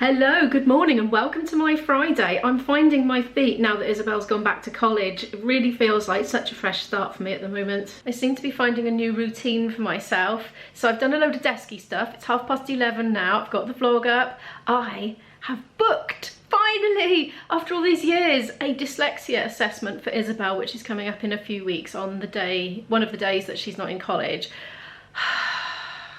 Hello, good morning and welcome to my Friday. I'm finding my feet now that Isabel's gone back to college. It really feels like such a fresh start for me at the moment. I seem to be finding a new routine for myself. So I've done a load of desky stuff. It's 11:30 now. I've got the vlog up. I have booked, finally, after all these years, a dyslexia assessment for Isabel, which is coming up in a few weeks on the day, one of the days that she's not in college.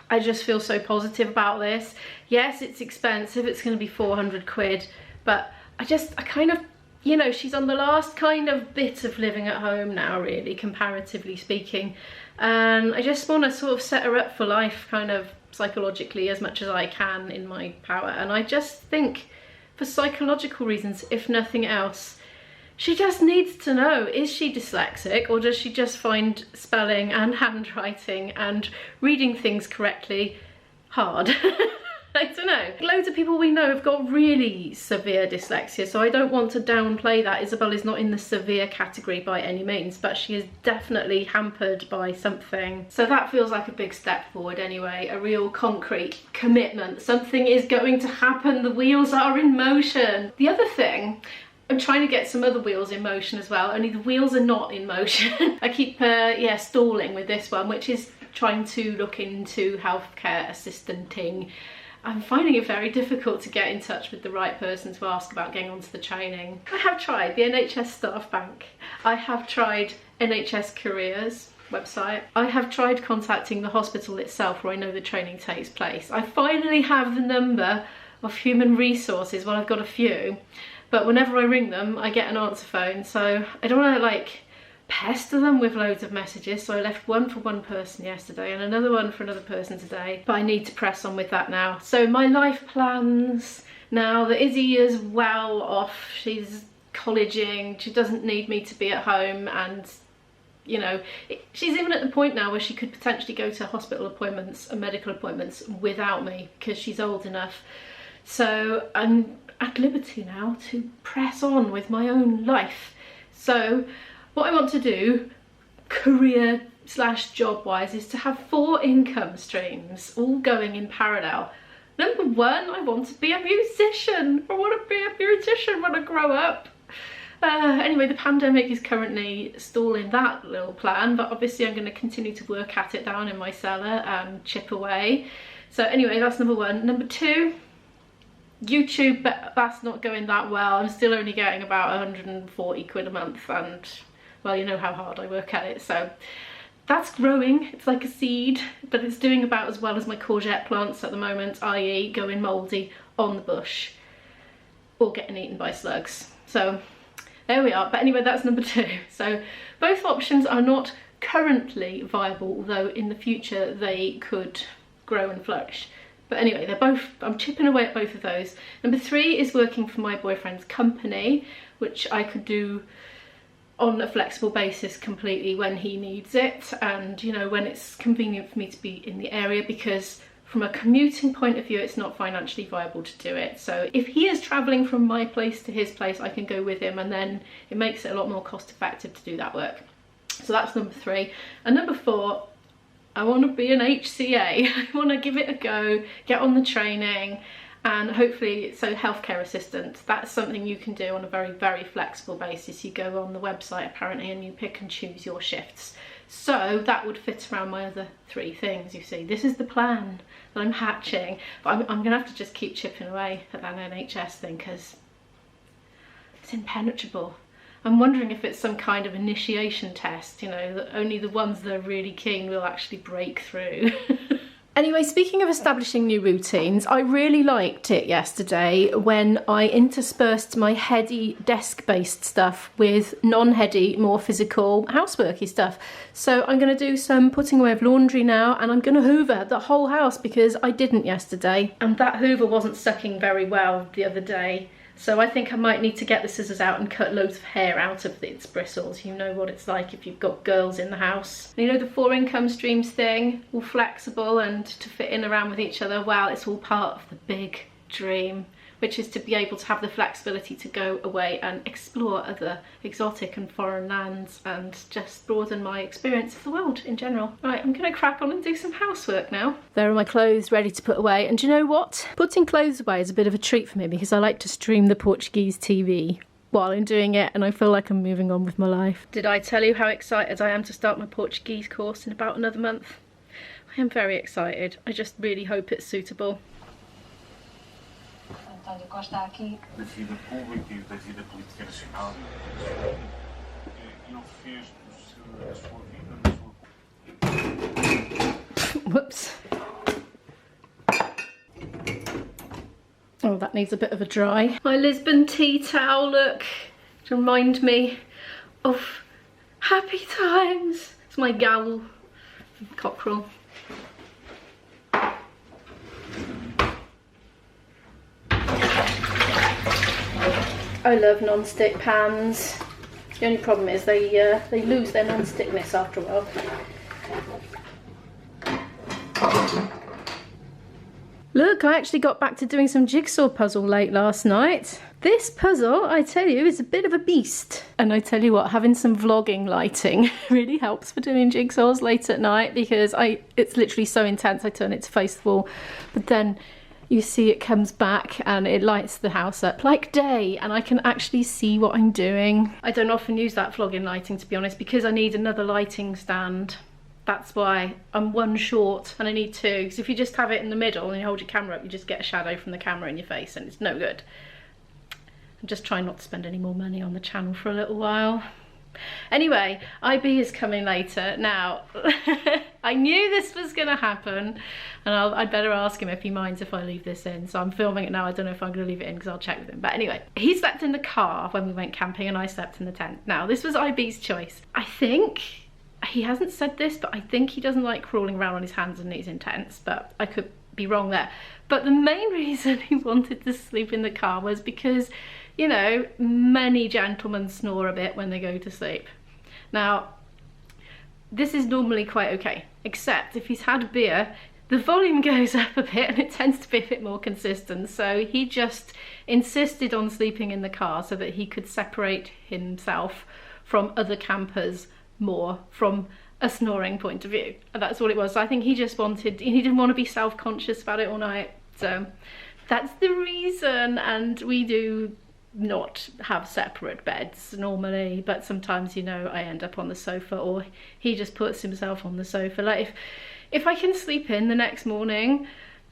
I just feel so positive about this. Yes, it's expensive, it's going to be 400 quid, but I kind of, you know, she's on the last kind of bit of living at home now, really, comparatively speaking. And I just want to sort of set her up for life, kind of psychologically, as much as I can in my power. And I just think, for psychological reasons, if nothing else, she just needs to know, is she dyslexic, or does she just find spelling and handwriting and reading things correctly hard? I don't know. Loads of people we know have got really severe dyslexia, so I don't want to downplay that. Isabel is not in the severe category by any means, but she is definitely hampered by something. So that feels like a big step forward anyway, a real concrete commitment. Something is going to happen, the wheels are in motion. The other thing, I'm trying to get some other wheels in motion as well, only the wheels are not in motion. I keep stalling with this one, which is trying to look into healthcare assistanting. I'm finding it very difficult to get in touch with the right person to ask about getting onto the training. I have tried the NHS Staff Bank. I have tried NHS Careers website. I have tried contacting the hospital itself where I know the training takes place. I finally have the number of human resources, well, I've got a few, but whenever I ring them, I get an answer phone, so I don't want to like pester them with loads of messages. So I left one for one person yesterday and another one for another person today, but I need to press on with that now. So my life plans now that Izzy is well off, she's colleging, she doesn't need me to be at home, and you know, she's even at the point now where she could potentially go to hospital appointments and medical appointments without me because she's old enough. So I'm at liberty now to press on with my own life. So what I want to do, career/job wise, is to have 4 income streams all going in parallel. Number 1, I want to be a musician. I want to be a musician when I grow up. Anyway, the pandemic is currently stalling that little plan, but obviously I'm going to continue to work at it down in my cellar and chip away. So anyway, that's number 1. Number 2, YouTube, but that's not going that well. I'm still only getting about 140 quid a month, and well, you know how hard I work at it, so that's growing. It's like a seed, but it's doing about as well as my courgette plants at the moment, i.e. going mouldy on the bush or getting eaten by slugs. So there we are. But anyway, that's number 2. So both options are not currently viable, although in the future they could grow and flourish. But anyway, they're both, I'm chipping away at both of those. Number 3 is working for my boyfriend's company, which I could do on a flexible basis completely when he needs it, and you know, when it's convenient for me to be in the area, because from a commuting point of view it's not financially viable to do it. So if he is travelling from my place to his place, I can go with him, and then it makes it a lot more cost effective to do that work. So that's number 3. And number 4, I want to be an HCA. I want to give it a go, get on the training, and hopefully, so healthcare assistant, that's something you can do on a very, very flexible basis. You go on the website apparently and you pick and choose your shifts. So that would fit around my other 3 things, you see. This is the plan that I'm hatching, but I'm gonna have to just keep chipping away at that NHS thing because it's impenetrable. I'm wondering if it's some kind of initiation test, you know, that only the ones that are really keen will actually break through. Anyway, speaking of establishing new routines, I really liked it yesterday when I interspersed my heady desk-based stuff with non-heady, more physical, houseworky stuff. So I'm going to do some putting away of laundry now, and I'm going to hoover the whole house because I didn't yesterday. And that hoover wasn't sucking very well the other day. So I think I might need to get the scissors out and cut loads of hair out of its bristles. You know what it's like if you've got girls in the house. You know, the 4 income streams thing, all flexible and to fit in around with each other. Well, it's all part of the big dream, which is to be able to have the flexibility to go away and explore other exotic and foreign lands and just broaden my experience of the world in general. Right, I'm gonna crack on and do some housework now. There are my clothes ready to put away, and do you know what? Putting clothes away is a bit of a treat for me because I like to stream the Portuguese TV while I'm doing it, and I feel like I'm moving on with my life. Did I tell you how excited I am to start my Portuguese course in about another month? I am very excited. I just really hope it's suitable. António Costa aqui. Da vida pública e da vida política nacional. Ele fez da sua vida, Whoops. Oh, that needs a bit of a dry. My Lisbon tea towel, look, to remind me of happy times. It's my gal cockerel. I love non-stick pans. The only problem is they lose their non-stickness after a while. Look, I actually got back to doing some jigsaw puzzle late last night. This puzzle, I tell you, is a bit of a beast. And I tell you what, having some vlogging lighting really helps for doing jigsaws late at night, because it's literally so intense I turn it to face the wall. But then you see it comes back and it lights the house up like day, and I can actually see what I'm doing. I don't often use that vlogging lighting, to be honest, because I need another lighting stand. That's why I'm one short and I need two, because if you just have it in the middle and you hold your camera up, you just get a shadow from the camera in your face and it's no good. I'm just trying not to spend any more money on the channel for a little while. Anyway, IB is coming later. Now, I knew this was going to happen, and I'd better ask him if he minds if I leave this in. So I'm filming it now. I don't know if I'm going to leave it in because I'll check with him. But anyway, he slept in the car when we went camping and I slept in the tent. Now, this was IB's choice. I think, he hasn't said this, but I think he doesn't like crawling around on his hands and knees in tents, but I could be wrong there. But the main reason he wanted to sleep in the car was because, you know, many gentlemen snore a bit when they go to sleep. Now, this is normally quite okay, except if he's had a beer, the volume goes up a bit and it tends to be a bit more consistent. So he just insisted on sleeping in the car so that he could separate himself from other campers more from a snoring point of view. And that's all it was. So I think he just wanted, he didn't want to be self-conscious about it all night. So that's the reason. And we do not have separate beds normally, but sometimes, you know, I end up on the sofa or he just puts himself on the sofa. Like if I can sleep in the next morning,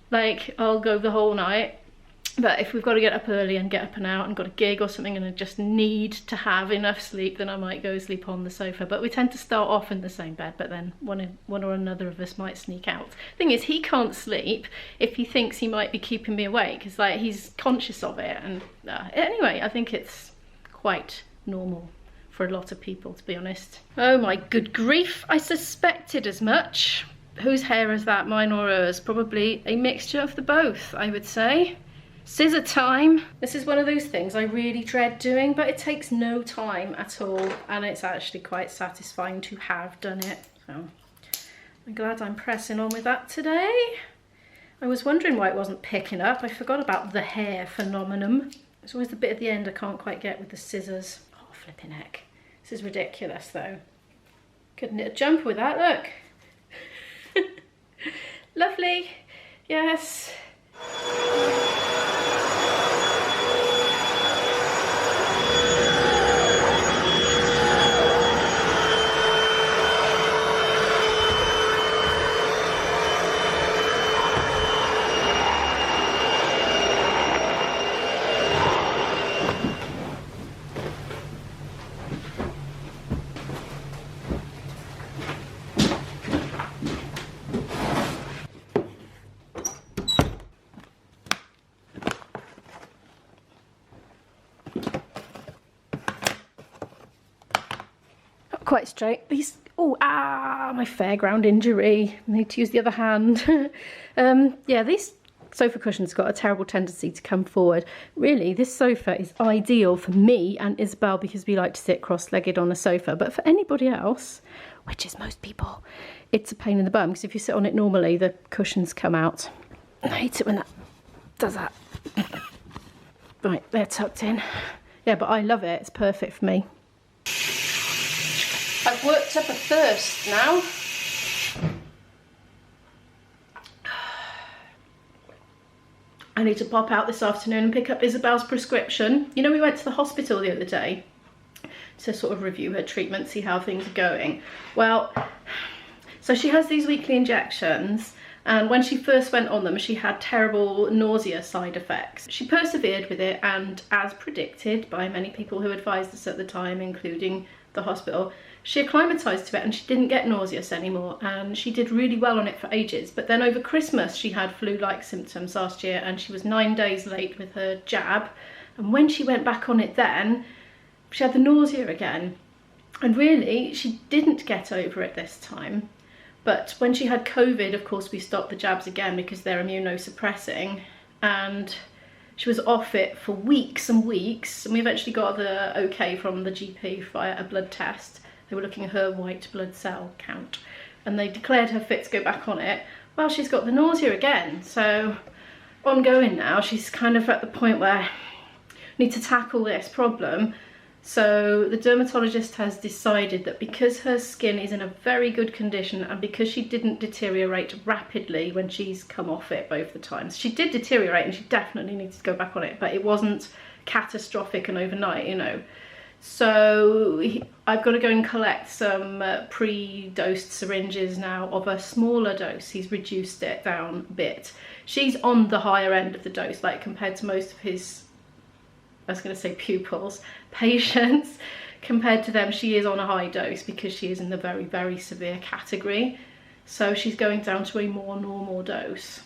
like I'll go the whole night. But if we've got to get up early and get up and out and got a gig or something and I just need to have enough sleep, then I might go sleep on the sofa. But we tend to start off in the same bed, but then one or another of us might sneak out. Thing is, he can't sleep if he thinks he might be keeping me awake. It's like he's conscious of it. And anyway, I think it's quite normal for a lot of people, to be honest. Oh my good grief, I suspected as much. Whose hair is that, mine or hers? Probably a mixture of the both, I would say. Scissor time. This is one of those things I really dread doing, but it takes no time at all, and it's actually quite satisfying to have done it. So I'm glad I'm pressing on with that today. I was wondering why it wasn't picking up. I forgot about the hair phenomenon. There's always the bit at the end I can't quite get with the scissors. Oh, flipping heck. This is ridiculous though. Could knit a jumper with that, look. Lovely. Yes. Quite straight. These, oh, my fairground injury. I need to use the other hand. Yeah, these sofa cushions got a terrible tendency to come forward. Really, this sofa is ideal for me and Isabel because we like to sit cross-legged on a sofa. But for anybody else, which is most people, it's a pain in the bum because if you sit on it normally, the cushions come out. I hate it when that does that. Right, they're tucked in. Yeah, but I love it. It's perfect for me. I've worked up a thirst now. I need to pop out this afternoon and pick up Isabel's prescription. You know, we went to the hospital the other day to sort of review her treatment, see how things are going. Well, so she has these weekly injections, and when she first went on them, she had terrible nausea side effects. She persevered with it, and as predicted by many people who advised us at the time, including the hospital, she acclimatised to it and she didn't get nauseous anymore, and she did really well on it for ages. But then over Christmas she had flu-like symptoms last year, and she was 9 days late with her jab, and when she went back on it then, she had the nausea again. And really, she didn't get over it this time. But when she had COVID, of course, we stopped the jabs again because they're immunosuppressing, and she was off it for weeks and weeks, and we eventually got the okay from the GP via a blood test. They were looking at her white blood cell count, and they declared her fit to go back on it. Well, she's got the nausea again, so ongoing now. She's kind of at the point where I need to tackle this problem. So the dermatologist has decided that because her skin is in a very good condition, and because she didn't deteriorate rapidly when she's come off it both the times, she did deteriorate and she definitely needs to go back on it, but it wasn't catastrophic and overnight, you know. So I've got to go and collect some pre-dosed syringes now of a smaller dose. He's reduced it down a bit. She's on the higher end of the dose, like compared to most of his, I was going to say pupils, patients. Compared to them, she is on a high dose because she is in the very, very severe category. So she's going down to a more normal dose.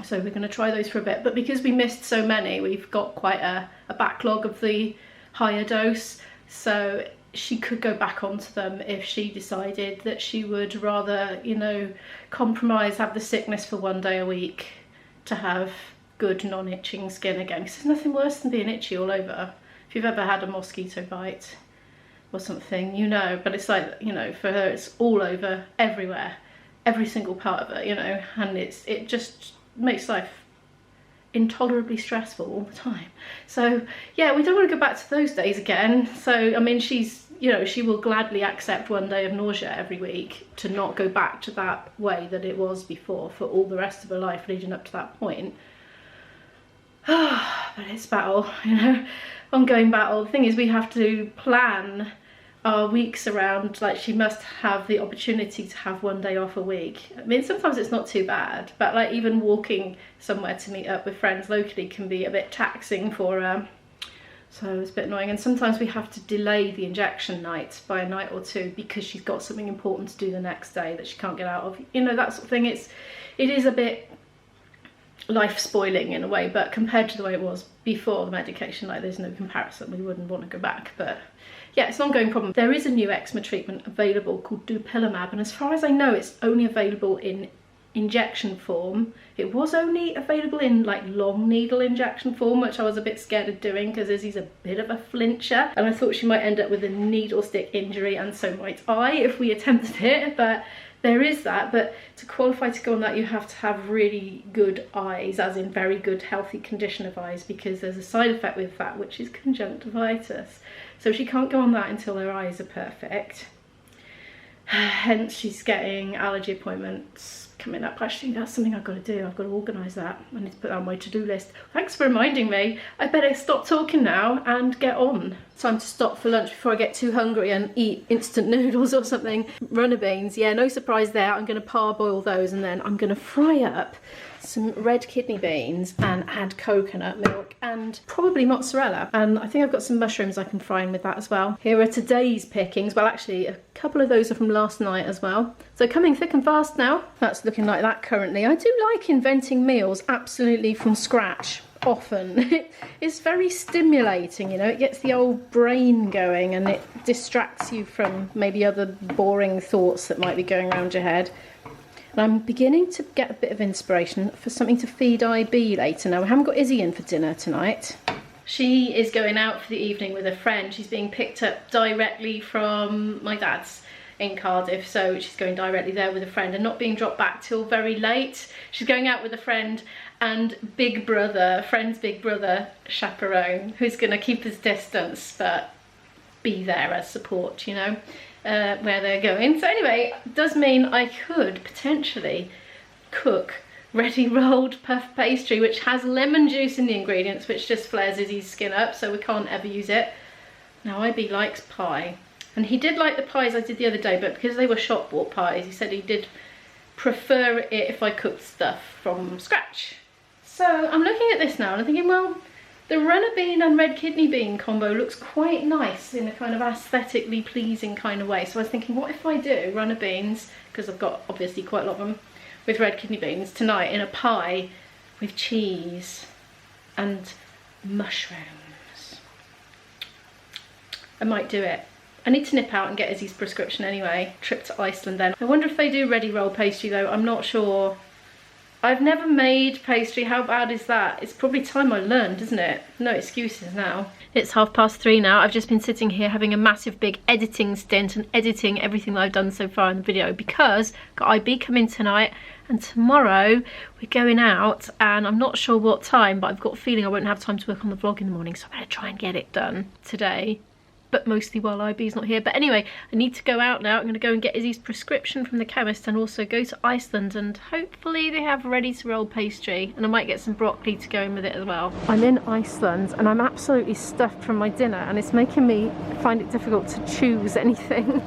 So we're going to try those for a bit. But because we missed so many, we've got quite a backlog of the higher dose. So she could go back onto them if she decided that she would rather, you know, compromise, have the sickness for 1 day a week to have good non-itching skin again, because there's nothing worse than being itchy all over. If you've ever had a mosquito bite or something, you know. But it's like, you know, for her it's all over, everywhere, every single part of her, you know, and it just makes life intolerably stressful all the time. So yeah, we don't want to go back to those days again. So I mean, she's, you know, she will gladly accept 1 day of nausea every week to not go back to that way that it was before for all the rest of her life leading up to that point. But it's battle, you know, ongoing battle. The thing is, we have to plan our weeks around, like, she must have the opportunity to have 1 day off a week. I mean, sometimes it's not too bad, but like even walking somewhere to meet up with friends locally can be a bit taxing for her. So it's a bit annoying, and sometimes we have to delay the injection night by a night or two because she's got something important to do the next day that she can't get out of, you know, that sort of thing. It is a bit life spoiling in a way, but compared to the way it was before the medication, like, there's no comparison. We wouldn't want to go back. But yeah, it's an ongoing problem. There is a new eczema treatment available called dupilumab, and as far as I know, it's only available in injection form. It was only available in like long needle injection form, which I was a bit scared of doing because Izzy's a bit of a flincher, and I thought she might end up with a needle stick injury, and so might I if we attempted it. But there is that, but to qualify to go on that, you have to have really good eyes, as in very good healthy condition of eyes, because there's a side effect with that, which is conjunctivitis. So she can't go on that until her eyes are perfect. Hence she's getting allergy appointments coming up. Actually, that's something I've got to do. I've got to organise that. I need to put that on my to-do list. Thanks for reminding me. I better stop talking now and get on. Time to stop for lunch before I get too hungry and eat instant noodles or something. Runner beans, yeah, no surprise there. I'm going to parboil those, and then I'm going to fry up some red kidney beans and add coconut milk and probably mozzarella. And I think I've got some mushrooms I can fry in with that as well. Here are today's pickings. Well, actually, a couple of those are from last night as well. So coming thick and fast now. That's looking like that currently. I do like inventing meals absolutely from scratch. Often it's very stimulating, you know, it gets the old brain going and it distracts you from maybe other boring thoughts that might be going around your head. And I'm beginning to get a bit of inspiration for something to feed IB later. Now, I haven't got Izzy in for dinner tonight. She is going out for the evening with a friend. She's being picked up directly from my dad's. in Cardiff, so she's going directly there with a friend and not being dropped back till very late. She's going out with a friend and friend's big brother chaperone, who's going to keep his distance but be there as support, you know, where they're going. So anyway, it does mean I could potentially cook ready rolled puff pastry, which has lemon juice in the ingredients, which just flares Izzy's skin up, so we can't ever use it. Now IB likes pie, and he did like the pies I did the other day, but because they were shop bought pies, he said he did prefer it if I cooked stuff from scratch. So I'm looking at this now and I'm thinking, well, the runner bean and red kidney bean combo looks quite nice in a kind of aesthetically pleasing kind of way. So I was thinking, what if I do runner beans, because I've got obviously quite a lot of them, with red kidney beans tonight in a pie with cheese and mushrooms. I might do it. I need to nip out and get Izzy's prescription anyway. Trip to Iceland then. I wonder if they do ready roll pastry though. I'm not sure. I've never made pastry. How bad is that? It's probably time I learned, isn't it? No excuses now. It's 3:30 now. I've just been sitting here having a massive big editing stint and editing everything that I've done so far in the video, because I've got IB coming tonight and tomorrow we're going out, and I'm not sure what time, but I've got a feeling I won't have time to work on the vlog in the morning, so I'm going to try and get it done today. But mostly while IB's not here. But anyway, I need to go out now. I'm going to go and get Izzy's prescription from the chemist and also go to Iceland, and hopefully they have ready to roll pastry, and I might get some broccoli to go in with it as well. I'm in Iceland and I'm absolutely stuffed from my dinner, and it's making me find it difficult to choose anything.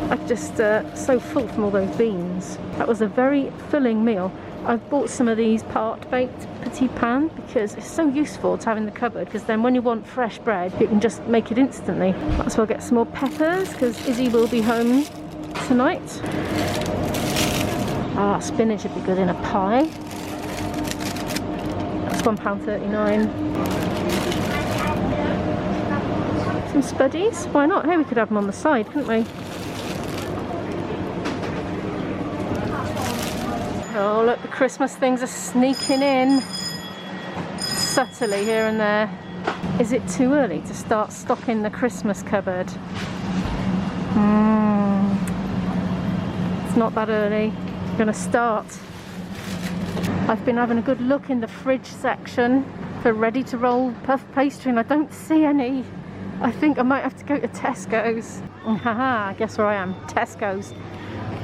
I'm just so full from all those beans. That was a very filling meal. I've bought some of these part-baked petit pain because it's so useful to have in the cupboard, because then when you want fresh bread you can just make it instantly. Might as well get some more peppers because Izzy will be home tonight. Ah, spinach would be good in a pie. That's £1.39. Some spuddies, why not? Hey, we could have them on the side, couldn't we? Oh look, the Christmas things are sneaking in subtly here and there. Is it too early to start stocking the Christmas cupboard? It's not that early. I'm gonna start. I've been having a good look in the fridge section for ready to roll puff pastry and I don't see any. I think I might have to go to Tesco's. Haha, guess where I am? Tesco's.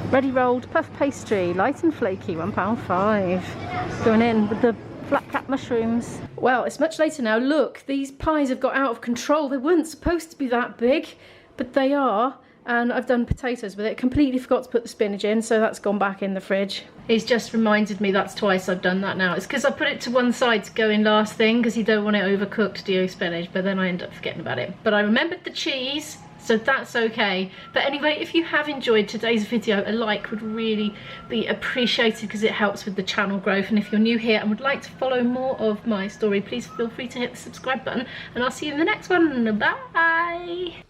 Ready rolled puff pastry, light and flaky, £1.05. Going in with the flat cap mushrooms. Well, it's much later now. Look, these pies have got out of control. They weren't supposed to be that big, but they are. And I've done potatoes with it. Completely forgot to put the spinach in, so that's gone back in the fridge. He's just reminded me that's twice I've done that now. It's because I put it to one side to go in last thing, because you don't want it overcooked, do you, spinach? But then I end up forgetting about it. But I remembered the cheese, so that's okay. But anyway, if you have enjoyed today's video, a like would really be appreciated because it helps with the channel growth. And if you're new here and would like to follow more of my story, please feel free to hit the subscribe button, and I'll see you in the next one. Bye!